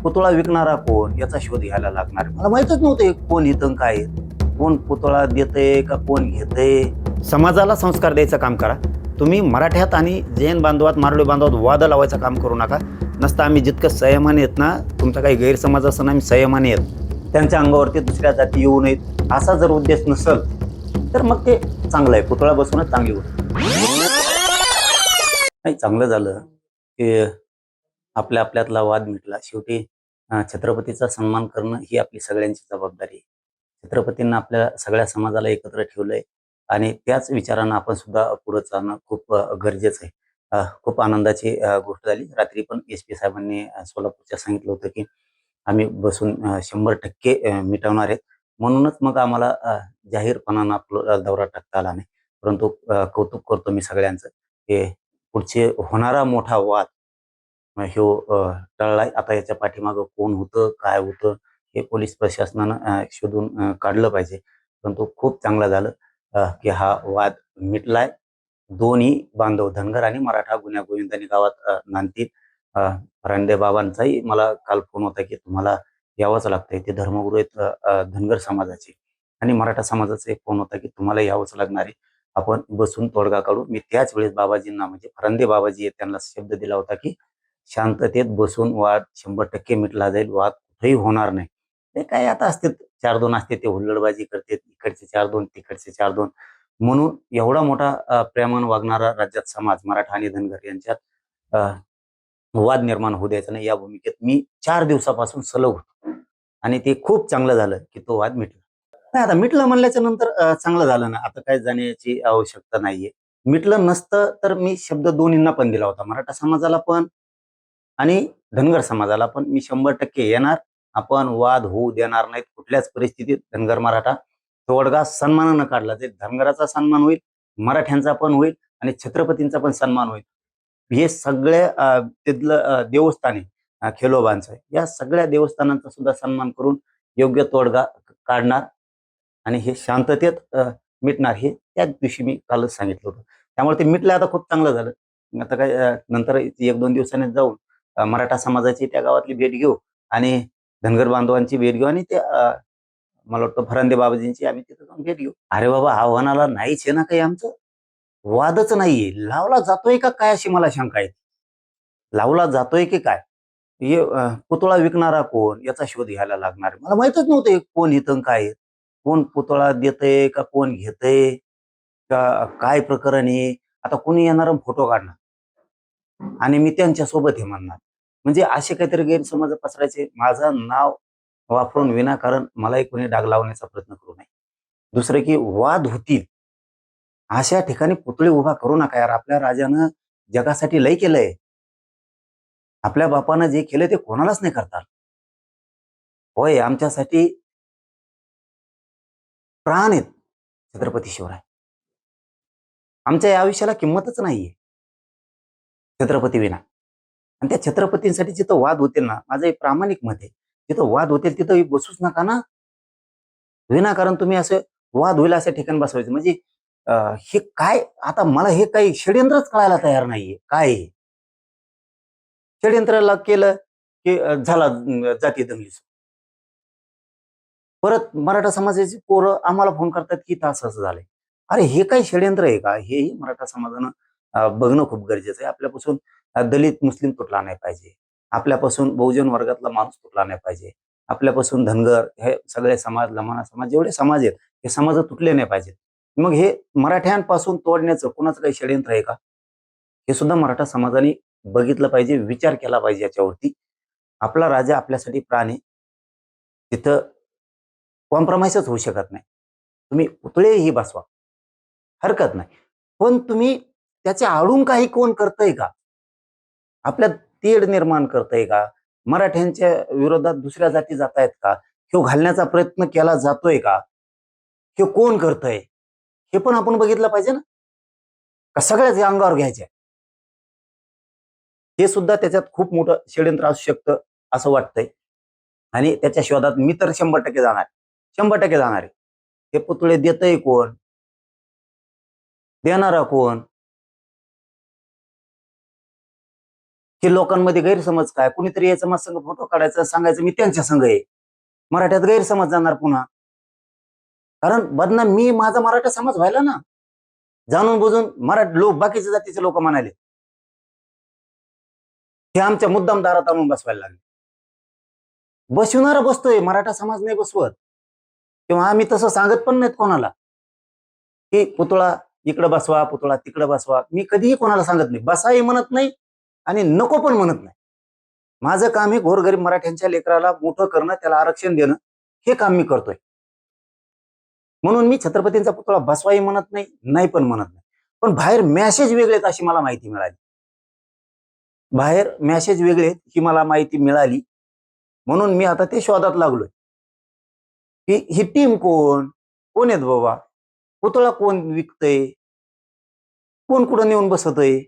पुतळा विकणारा कोण याचा शोध घ्यायला लागणार. मला माहितच नव्हतं कोण इथं काय आहे. कोण पुतळा देतंय का कोण घेतंय. समाजाला संस्कार द्यायचं काम करा तुम्ही. मराठ्यात आणि जैन बांधवात मारवाडी बांधवात वाद लावायचं काम करू नका. नसतं आम्ही जितकं संयमाने येत ना, तुमचा काही गैरसमज असताना आम्ही संयमाने येत, त्यांच्या अंगावरती दुसऱ्या जाती येऊ नयेत असा जर उद्देश नसेल तर मग ते चांगलं आहे. पुतळा बसवणं चांगली गोष्ट नाही. चांगलं झालं की आपल्या आपल्यातला वाद मिटला. शेवटी छत्रपतीचा सन्मान करणं ही आपली सगळ्यांची जबाबदारी आहे. छत्रपतींना आपल्या सगळ्या समाजाला एकत्र ठेवलंय आणि त्याच विचारानं आपण सुद्धा पुढे चालणं खूप गरजेचं आहे. खूप आनंदाची गोष्ट झाली. रात्री पण SP साहेबांनी सोलापूरच्या सांगितलं होतं की आम्ही बसून 100% मिटवणार आहेत. म्हणूनच मग आम्हाला जाहीरपणानं आपला दौरा टाकता आला नाही. परंतु कौतुक करतो मी सगळ्यांचं की पुढचे होणारा मोठा वाद ह्यो टळलाय. आता याच्या पाठीमागं कोण होतं, काय होतं हे पोलीस प्रशासनानं शोधून काढलं पाहिजे. परंतु खूप चांगलं झालं की हा वाद मिटलाय. दोन्ही बांधव धनगर आणि मराठा गुण्यागोविंदाने गावात नांदतील. फरांदे बाबांचाही मला काल फोन होता की तुम्हाला यावंच लागतंय. ते धर्मगुरू आहेत धनगर समाजाचे. आणि मराठा समाजाचा एक फोन होता की तुम्हाला यावंच लागणार आहे. आपण बसून तोडगा काढू. मी त्याच वेळेस बाबाजींना म्हणजे फरांदे बाबाजी आहेत त्यांना शब्द दिला होता की शांततेत बसून वाद 100% मिटला जाईल. वाद कुठेही होणार नाही. ते काय आता असते 4-2 असते, ते हुल्लडबाजी करते. इकडचे 4-2 तिकडचे 4-2 म्हणून एवढा मोठा प्रेमानं वागणारा राज्यात समाज मराठा आणि धनगर यांच्यात अ, वाद निर्माण होऊ द्यायचा नाही या भूमिकेत मी 4 दिवसापासून सलग होतो. आणि ते खूप चांगलं झालं की तो वाद मिटला. नाही आता मिटलं म्हणल्याच्या नंतर चांगलं झालं ना. आता काय जाण्याची आवश्यकता नाहीये. मिटलं नसतं तर मी शब्द दोन्हींना पण दिला होता. मराठा समाजाला पण आणि धनगर समाजाला पण मी 100% येणार. आपण वाद होऊ देणार नाहीत कुठल्याच परिस्थितीत. धनगर मराठा तोडगा सन्मानानं काढला जाईल. धनगराचा सन्मान होईल, मराठ्यांचा पण होईल आणि छत्रपतींचा पण सन्मान होईल. हे सगळे तिथलं देवस्थान आहे खेलोबांचं. या सगळ्या देवस्थानांचा सुद्धा सन्मान करून योग्य तोडगा काढणार आणि हे शांततेत मिटणार हे त्याच दिवशी मी कालच सांगितलं होतं. त्यामुळे ते मिटलं आता खूप चांगलं झालं. आता काय नंतर 1-2 दिवसांनी जाऊन मराठा समाजाची त्या गावातली भेट घेऊ आणि धनगर बांधवांची भेट घेऊ आणि ते मला वाटतं फरांदे बाबाजींची आम्ही तिथं जाऊन भेट घेऊ. अरे बाबा आव्हानाला नाहीच आहे ना काही आमचं. वादच नाहीये. लावला जातोय का काय अशी मला शंका आहे. लावला जातोय की काय? पुतळा विकणारा कोण याचा शोध घ्यायला लागणार आहे. मला माहीतच नव्हतं कोण इथं काय आहे. कोण पुतळा देतंय का कोण घेतंय का काय प्रकरण आहे. आता कोणी येणार आणि फोटो काढणार आणि मी त्यांच्यासोबत आहे म्हणणार. म्हणजे असे काहीतरी गैरसमज पसरायचे. माझं नाव वापरून विनाकारण मलाही कोणी डाग लावण्याचा प्रयत्न करू नये. दुसरं की वाद होतील अशा ठिकाणी पुतळे उभा करू नका यार. आपल्या राजानं जगासाठी लय केलंय. आपल्या बापानं जे केलं ते कोणालाच नाही करता आलं. होय आमच्यासाठी प्राण आहेत छत्रपती शिवराय. आमच्या या आयुष्याला किंमतच नाहीये छत्रपती विना. आणि त्या छत्रपतींसाठी जिथं वाद होतील ना, माझं एक प्रामाणिक मत आहे. जिथं वाद होतील तिथं बसूच नका ना. विनाकारण तुम्ही असं वाद होईल अशा ठिकाणी बसवायचं. म्हणजे हे काय आता मला हे काही षड्यंत्रच कळायला तयार नाहीये. काय आहे? षड्यंत्राला केलं की झाला जाती दंगली. परत मराठा समाजाची पोरं आम्हाला फोन करतात की इथं असं झालंय. अरे हे काही षड्यंत्र आहे का? हेही मराठा समाजानं बघणं खूप गरजेचं आहे. आपल्यापासून दलित मुस्लिम तुटला नाही पाहिजे. आपल्यापासून बहुजन वर्गातला माणूस तुटला नाही पाहिजे. आपल्यापासून धनगर हे सगळे समाज, लमाणा समाज जेवढे समाज आहेत, हे समाज तुटले नाही पाहिजेत. मग हे मराठ्यांपासून तोडण्याचं कोणाचं काही षड्यंत्र आहे का? हे सुद्धा मराठा समाजाने बघितलं पाहिजे, विचार केला पाहिजे याच्यावरती. आपला राजा आपल्यासाठी प्राण आहे. तिथं कॉम्प्रोमाइजच होऊ शकत नाही. तुम्ही पुतळेही बसवा, हरकत नाही. पण तुम्ही त्याच्या आडून काही कोण करतंय का? आपल्यात तेढ निर्माण करतंय का? मराठ्यांच्या विरोधात दुसऱ्या जाती जातायत का? ह्यो घालण्याचा प्रयत्न केला जातोय का? हे कोण करतंय? हे पण आपण बघितलं पाहिजे ना? का सगळ्याच या अंगावर घ्यायच्या? हे सुद्धा त्याच्यात खूप मोठं षड्यंत्र असू शकतं असं वाटतंय. आणि त्याच्या शोधात मी तर 100% जाणार. 100% जाणार आहे. हे पुतळे देतंय कोण? देणारा कोण? हे लोकांमध्ये गैरसमज काय, कुणीतरी यायचं माझ्या संघ फोटो काढायचा, सांगायचं मी त्यांच्या संघ आहे. मराठ्यात गैरसमज जाणार पुन्हा. कारण बदनाम मी माझा मराठा समाज व्हायला ना, जाणून बुजून लोक बाकीच्या जातीचे लोक म्हणाले हे आमच्या मुद्दाम दारात आणून बसवायला लागले. बसवणारा बसतोय, मराठा समाज नाही बसवत. किंवा आम्ही तसं सांगत पण नाहीत कोणाला की पुतळा इकडे बसवा, पुतळा तिकडे बसवा. मी कधीही कोणाला सांगत नाही, बसाही म्हणत नाही आणि नको पण म्हणत नाही. माझं काम हे गोरगरीब मराठ्यांच्या लेकराला मोठं करणं, त्याला आरक्षण देणं, हे काम मी करतोय. म्हणून मी छत्रपतींचा पुतळा बसवाही म्हणत नाही, नाही पण म्हणत नाही. पण बाहेर मॅसेज वेगळेत अशी मला माहिती मिळाली. बाहेर मॅसेज वेगळेत ही मला माहिती मिळाली. म्हणून मी आता ते शोधात लागलोय की ही टीम कोण आहेत बाबा, पुतळा कोण विकतय, कोण कुठं नेऊन बसतय,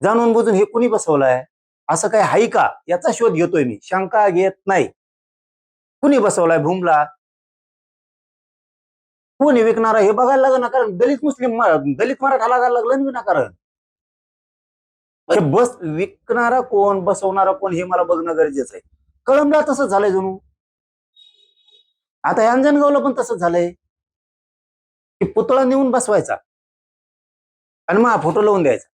जाणून बुजून हे कुणी बसवलाय, असं काय हाय का याचा शोध घेतोय मी. शंका घेत नाही. कुणी बसवलाय भूमला, कोणी विकणारा हे बघायला लागलं ना. कारण दलित मराठा लागायला लागलं ना विनाकारण. हे विकणारा कोण, बसवणारा कोण हे मला बघणं गरजेचं आहे. कळंबला तसंच झालंय जणू. आता अंजनगावला पण तसंच झालंय की पुतळा नेऊन बसवायचा आणि मग फोटो लावून द्यायचा.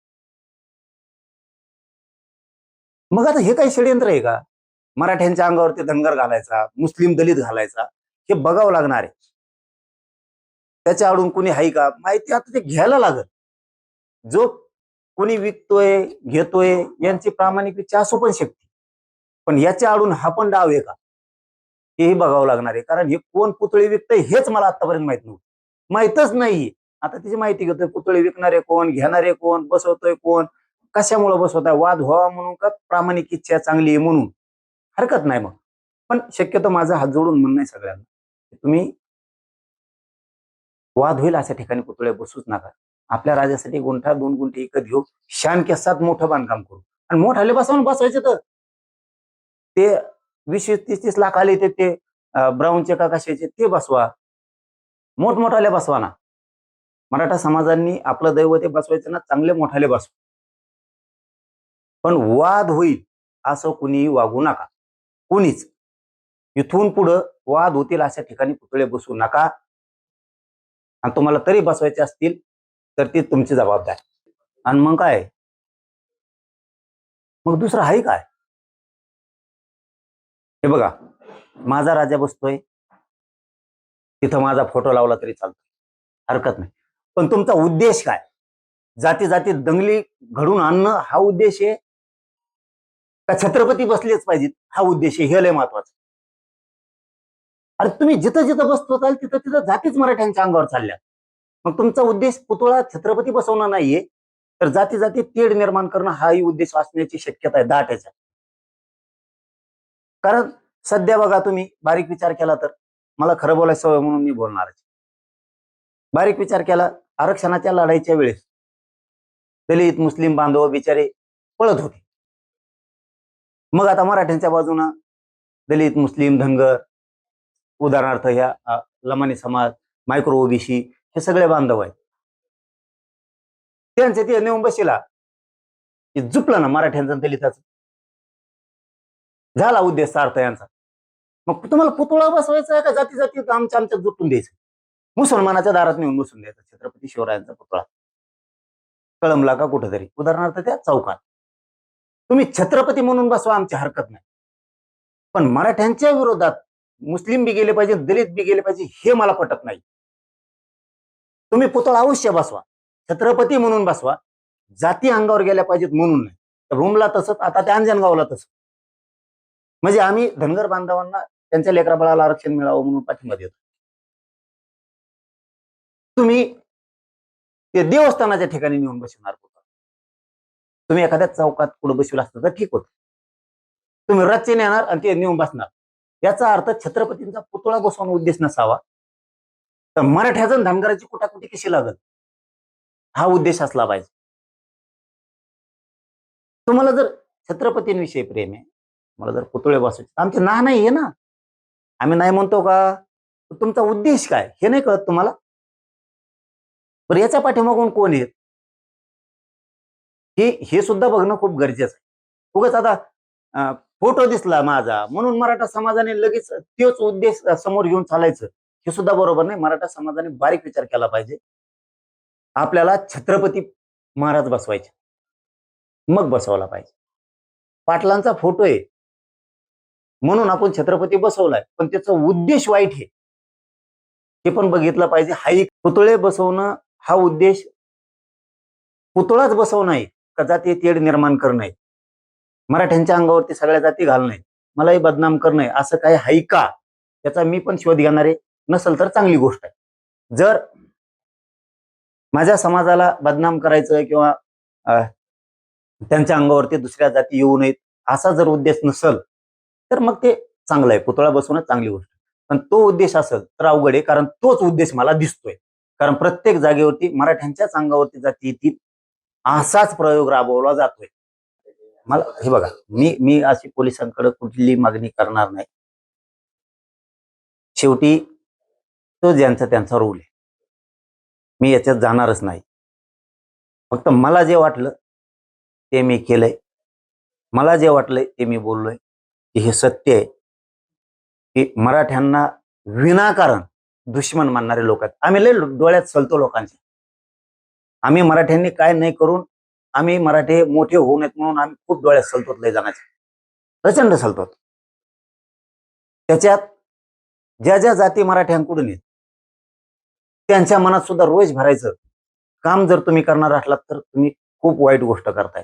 मग आता हे काही षडयंत्र आहे का? मराठ्यांच्या अंगावरती धनगर घालायचा, मुस्लिम दलित घालायचा, हे बघावं लागणार आहे. त्याच्या आडून कुणी हाय का माहिती आता ते घ्यायला लागल. जो कोणी विकतोय घेतोय यांची प्रामाणिक इच्छा असू पण शकते, पण याच्या आडून हा पण डाव आहे का हेही बघावं लागणार आहे. कारण हे कोण पुतळे विकतंय हेच मला आतापर्यंत माहित नव्हतं, माहितच नाही. आता त्याची माहिती घेतोय. पुतळे विकणारे कोण, घेणारे कोण, बसवतोय कोण, कशामुळे बसवताय, वाद व्हावा म्हणून का प्रामाणिक इच्छा चांगली आहे म्हणून, हरकत नाही. मग पण शक्यतो माझा हात जोडून म्हणणं आहे सगळ्यांना, तुम्ही वाद होईल अशा ठिकाणी पुतळे बसूच नका. आपल्या राजासाठी गुंठा 2 गुंठे विकत घेऊ, शान केसात मोठं बांधकाम करू आणि मोठाले बसवून बसवायचे. तर ते 20-30 लाख आले ते ब्राऊनचे का कशाचे ते बसवा, मोठमोठाले बसवा ना. मराठा समाजांनी आपलं दैवत बसवायचं ना, चांगले मोठाले बसवा. पण वाद होईल असं कुणीही वागू नका, कुणीच. इथून पुढं वाद होतील अशा ठिकाणी पुतळे बसू नका. आणि तुम्हाला तरी बसवायचे असतील तर ती तुमची जबाबदारी. आणि मग काय, मग दुसरं आहे काय? हे बघा, माझा राजा बसतोय तिथं माझा फोटो लावला तरी चालतो, हरकत नाही. पण तुमचा उद्देश काय? जाती जाती दंगली घडून आणणं हा उद्देश आहे का छत्रपती बसलेच पाहिजेत हा उद्देश आहे? हे लय महत्वाचं. अरे तुम्ही जिथं जिथं बसतो तिथं तिथं जातीच मराठ्यांच्या अंगावर चालल्या. मग तुमचा उद्देश पुतळा छत्रपती बसवणं नाहीये, तर जाती जाती तेढ निर्माण करणं हाही उद्देश असण्याची शक्यता आहे दाट आहे. कारण सध्या बघा, तुम्ही बारीक विचार केला तर, मला खरं बोलायचं सवय म्हणून मी बोलणारच. बारीक विचार केला, आरक्षणाच्या लढाईच्या वेळेस दलित मुस्लिम बांधव बिचारे पळत होते. मग आता मराठ्यांच्या बाजूनं दलित मुस्लिम धनगर, उदाहरणार्थ ह्या लमानी समाज, मायक्रो ओबीसी, हे सगळे बांधव आहेत. त्यांचे ते नेऊन बसेला की झुपलं ना मराठ्यांचं दलिताचं, झाला उद्देश सार्थ यांचा. मग तुम्हाला पुतळा बसवायचा आहे का जाती जाती आमच्या जुटून द्यायचं, मुसलमानाच्या दारात नेऊन बसून द्यायचा छत्रपती शिवरायांचा पुतळा कळंबला का कुठेतरी, उदाहरणार्थ त्या चौकात. तुम्ही छत्रपती म्हणून बसवा, आमची हरकत नाही. पण मराठ्यांच्या विरोधात मुस्लिम बी गेले पाहिजे, दलित बी गेले पाहिजे, हे मला पटत नाही. तुम्ही पुतळा अवश्य बसवा, छत्रपती म्हणून बसवा, जाती अंगावर गेल्या पाहिजेत म्हणून नाही. रूमला तसंच, आता त्या अंजनगावला तसं. म्हणजे आम्ही धनगर बांधवांना त्यांच्या लेकराबाळाला आरक्षण मिळावं म्हणून पाठिंबा देतो. तुम्ही ते देवस्थानाच्या ठिकाणी नेऊन बसवणार पुतळा. तुम्ही एखाद्या चौकात पुढे बसवलं असतं तर ठीक होतं. तुम्ही रच्चे नेणार आणि ते नेऊन बसणार, याचा अर्थ छत्रपतींचा पुतळा बसवणं उद्देश नसावा, तर मराठ्याचं धनगराची कुटाकुटी कशी लागल हा उद्देश असला पाहिजे. तुम्हाला जर छत्रपतींविषयी प्रेम आहे, मला जर पुतळे बसवायचे, आमचे ना नाही आहे ना, आम्ही नाही म्हणतो का, तुमचा उद्देश काय हे नाही कळत तुम्हाला. पण याच्या पाठीमागून कोण आहेत हे सुद्धा बघणं खूप गरजेचं आहे. उगाच आता फोटो दिसला माझा म्हणून मराठा समाजाने लगेच तोच उद्देश समोर घेऊन चालायचं, हे सुद्धा बरोबर नाही. मराठा समाजाने बारीक विचार केला पाहिजे. आपल्याला छत्रपती महाराज बसवायचे, मग बसवला पाहिजे. पाटलांचा फोटो आहे म्हणून आपण छत्रपती बसवलाय, पण त्याचा उद्देश वाईट आहे हे पण बघितलं पाहिजे. हा एक पुतळे बसवणं हा उद्देश पुतळाच बसवणं आहे का जाती तेढ निर्माण करणं आहे, मराठ्यांच्या अंगावरती सगळ्या जाती घालणं, मलाही बदनाम करणं, असं काही आहे का? त्याचा मी पण शोध घेणार आहे. नसेल तर चांगली गोष्ट आहे. जर माझ्या समाजाला बदनाम करायचं किंवा त्यांच्या अंगावरती दुसऱ्या जाती येऊ नयेत असा जर उद्देश नसेल तर मग ते चांगलं आहे, पुतळा बसवणं चांगली गोष्ट. पण तो उद्देश असेल तर अवघड आहे, कारण तोच उद्देश मला दिसतोय. कारण प्रत्येक जागेवरती मराठ्यांच्याच अंगावरती जाती येतील असाच प्रयोग राबवला जातोय. मला हे बघा, मी मी अशी पोलिसांकडे कुठली मागणी करणार नाही. शेवटी तो ज्यांचा त्यांचा रोल आहे, मी याच्यात जाणारच नाही. फक्त मला जे वाटलं ते मी केलंय, मला जे वाटलंय ते मी बोललोय की हे सत्य आहे की मराठ्यांना विनाकारण दुश्मन मानणारे लोक आहेत. आम्ही लय डोळ्यात चलतो लोकांच्या. आम्ही मराठ्यांनी काय नाही करून आम्ही मराठे मोठे होऊ नयेत म्हणून आम्ही खूप डोळ्यात चलतो लय जणांच्या, प्रचंड चलतो. त्याच्यात ज्या ज्या जाती मराठ्यांकडून आहेत त्यांच्या मनात सुद्धा रोष भरायचं काम जर तुम्ही करणार असलात तर तुम्ही खूप वाईट गोष्ट करताय.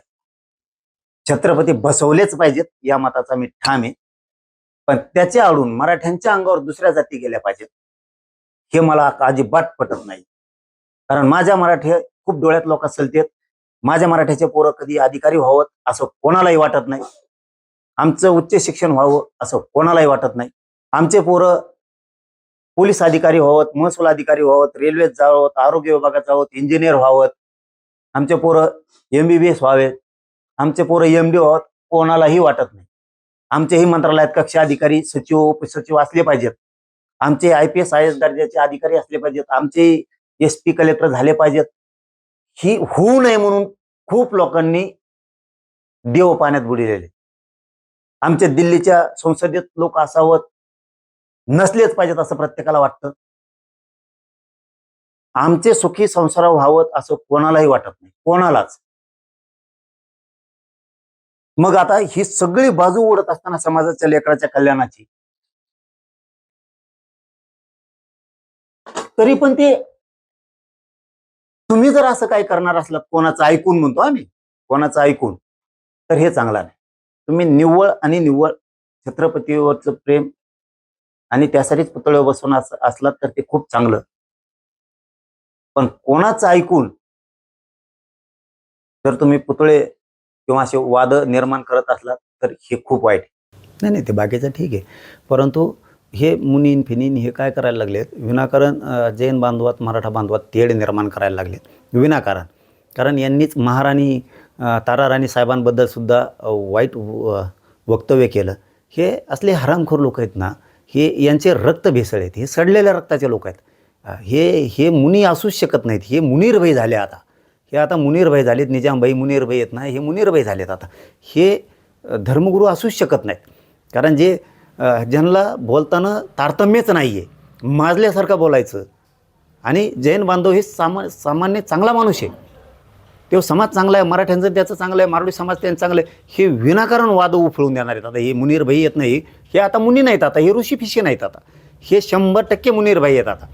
छत्रपती बसवलेच पाहिजेत या मताचा मी ठाम आहे, पण त्याच्या आडून मराठ्यांच्या अंगावर दुसऱ्या जाती गेल्या पाहिजेत हे मला अजिबात पटत नाही. कारण माझ्या मराठी खूप डोळ्यात लोक चलतेत. माझ्या मराठ्याचे पोरं कधी अधिकारी व्हावं असं कोणालाही वाटत नाही. आमचं उच्च शिक्षण व्हावं असं कोणालाही वाटत नाही. आमचे पोरं पोलीस अधिकारी व्हावत, महसूल अधिकारी व्हावत, रेल्वेत जावत, आरोग्य विभागात जावत, इंजिनियर व्हावत, आमचे पोरं MBBS व्हावेत, आमचे पोरं MD व्हावत कोणालाही वाटत नाही. आमचेही मंत्रालयात कक्षा अधिकारी, सचिव, उपसचिव असले पाहिजेत. आमचे IPS IAS दर्जाचे अधिकारी असले पाहिजेत. आमचे SP कलेक्टर झाले पाहिजेत. ही होऊ नये म्हणून खूप लोकांनी देव पाण्यात बुडलेले. आमच्या दिल्लीच्या संसदेत लोक असावत, नसलेच पाहिजेत असं प्रत्येकाला वाटतं. आमचे सुखी संसार व्हावत असं कोणालाही वाटत नाही, कोणालाच. मग आता ही सगळी बाजू उडत असताना समाजाच्या लेकराच्या कल्याणाची, तरी पण ते तुम्ही जर असं काही करणार असलात कोणाचं ऐकून, म्हणतो आम्ही कोणाचं ऐकून, तर हे चांगलं नाही. तुम्ही निव्वळ आणि निव्वळ छत्रपतीवरचं प्रेम आणि त्यासाठीच पुतळे बसवून असलात तर ते खूप चांगलं. पण कोणाचं ऐकून जर तुम्ही पुतळे किंवा असे वाद निर्माण करत असलात तर हे खूप वाईट. नाही नाही, ते बाकीचं ठीक आहे, परंतु हे मुनीन फिनीन हे काय करायला लागलेत विनाकारण जैन बांधवात मराठा बांधवात तेढ निर्माण करायला लागलेत विनाकारण. कारण यांनीच महाराणी ताराराणी साहेबांबद्दल सुद्धा वाईट वक्तव्य केलं. हे असले हरामखोर लोक आहेत ना, हे यांचे रक्त भेसळ आहेत, हे सडलेल्या रक्ताचे लोक आहेत. हे मुनी असूच शकत नाहीत. हे मुनीरभाई झाले आता. हे आता मुनीरभाई झालेत, निजामभाई मुनीरभाई आहेत ना, हे मुनीरभाई झालेत आता. हे धर्मगुरू असूच शकत नाहीत. कारण जे ज्यांना बोलताना तारतम्यच नाही आहे, माजल्यासारखं बोलायचं. आणि जैन बांधव हे सामान्य चांगला माणूस आहे, तो समाज चांगला आहे, मराठ्यांचं त्याचं चांगलं आहे, मारवाडी समाज त्यांचं चांगलं आहे. हे विनाकारण वाद उफळून देणार आहेत. आता हे मुनीरभाई येत नाही, हे आता मुनी नाहीत, आता हे ऋषी फिशी नाहीत, आता हे 100% मुनीरभाई आहेत. आता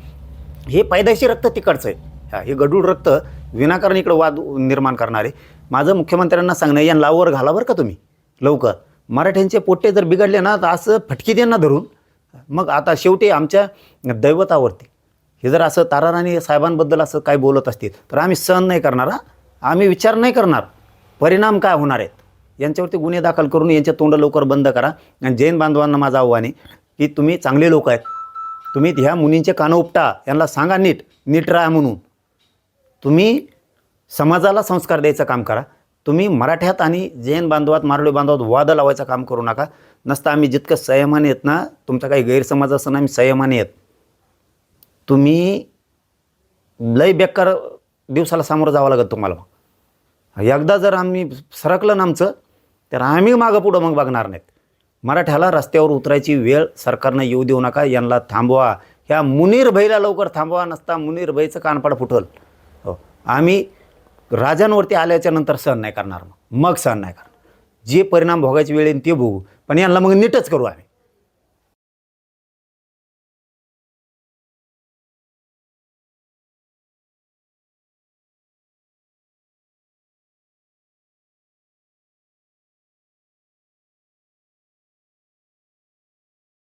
हे पैदाशी रक्त तिकडचं आहे. हे गडूळ रक्त विनाकारण इकडं वाद निर्माण करणारे. माझं मुख्यमंत्र्यांना सांगणं, यांना लावर घाला बरं का तुम्ही लवकर. मराठ्यांचे पोट्टे जर बिघडले ना तर असं फटकी देणं धरून. मग आता शेवटी आमच्या दैवतावरती हे जर असं ताराराणी साहेबांबद्दल असं काय बोलत असतील तर आम्ही सहन नाही करणार. आम्ही विचार नाही करणार परिणाम काय होणार आहेत. यांच्यावरती गुन्हे दाखल करून यांचे तोंड लवकर बंद करा. आणि जैन बांधवांना माझं आव्हान आहे की तुम्ही चांगले लोक आहेत, तुम्ही ह्या मुनींचे कानं उपटा, यांना सांगा नीट राहा म्हणून. तुम्ही समाजाला संस्कार द्यायचं काम करा. तुम्ही मराठ्यात आणि जैन बांधवात मारवाडी बांधवात वाद लावायचं काम करू नका. नसता आम्ही जितकं संयमाने येत ना, तुमचा काही गैरसमज असताना आम्ही संयमाने येत. तुम्ही लय बेकार दिवसाला सामोरं जावं लागत तुम्हाला. एकदा जर आम्ही सरकलं ना आमचं तर आम्ही मागं पुढं मग बघणार नाहीत. मराठ्याला रस्त्यावर उतरायची वेळ सरकारनं येऊ देऊ नका, यांना थांबवा. ह्या मुनीर भाईला लवकर थांबवा, नसता मुनीर भाईचं कानपाड फुटल. हो, आम्ही राजांवरती आल्याच्या नंतर सहन नाही करणार, मग सहन नाही करणार. जे परिणाम भोगायची वेळ येईल ते बघू, पण यांना मग नीटच करू आम्ही.